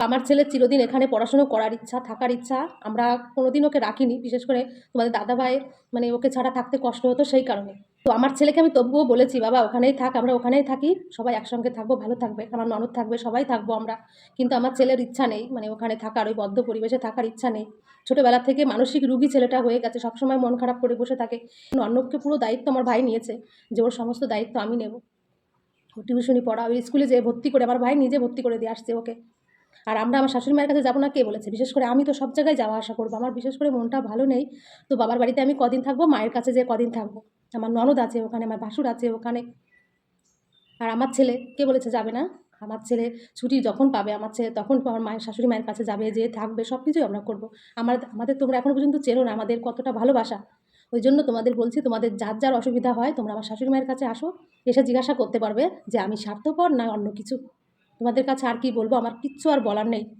আমার ছেলের চিরদিন এখানে পড়াশুনো করার ইচ্ছা, থাকার ইচ্ছা। আমরা কোনোদিন ওকে রাখিনি। বিশেষ করে তোমাদের দাদাভাইয়ের ওকে ছাড়া থাকতে কষ্ট হতো সেই কারণে। তো আমার ছেলেকে আমি তবুও বলেছি, "বাবা ওখানেই থাক, আমরা ওখানেই থাকি। সবাই একসঙ্গে থাকবো, ভালো থাকবে। আমার ননদ থাকবে, সবাই থাকবো আমরা।" কিন্তু আমার ছেলের ইচ্ছা নেই। ওখানে থাকার, ওই বদ্ধ পরিবেশে থাকার ইচ্ছা নেই। ছোটবেলা থেকে মানসিক রোগী ছেলেটা হয়ে গেছে। সবসময় মন খারাপ করে বসে থাকে। অর্ণবকে পুরো দায়িত্ব আমার ভাই নিয়েছে যে ওর সমস্ত দায়িত্ব আমি নেব। ওর টিউশনি পড়া, ওই স্কুলে যেয়ে ভর্তি করে আমার ভাই নিজে ভর্তি করে দিয়ে আসছে ওকে। আর আমরা আমার শাশুড়ি মায়ের কাছে যাবো না কে বলেছে? বিশেষ করে আমি তো সব জায়গায় যাওয়া আসা করবো। আমার বিশেষ করে মনটা ভালো নেই। তো বাবার বাড়িতে আমি কদিন থাকবো, মায়ের কাছে যেয়ে কদিন থাকবো। আমার ননদ আছে ওখানে, আমার ভাসুর আছে ওখানে। আর আমার ছেলে কে বলেছে যাবে না? আমার ছেলে ছুটি যখন পাবে, আমার ছেলে তখন আমার মায়ের শাশুড়ি মায়ের কাছে যাবে, যেয়ে থাকবে, সব কিছুই আমরা করবো। আমাদের তোমরা এখনো পর্যন্ত চেনো না আমাদের কতটা ভালোবাসা। ওই জন্য তোমাদের বলছি, তোমাদের যার যার অসুবিধা হয় তোমরা আমার শাশুড়ি মায়ের কাছে আসো। এসে জিজ্ঞাসা করতে পারবে যে আমি স্বার্থপর না অন্য কিছু। তোমাদের কাছে আর কি বলবো? আমার কিচ্ছু আর বলার নেই।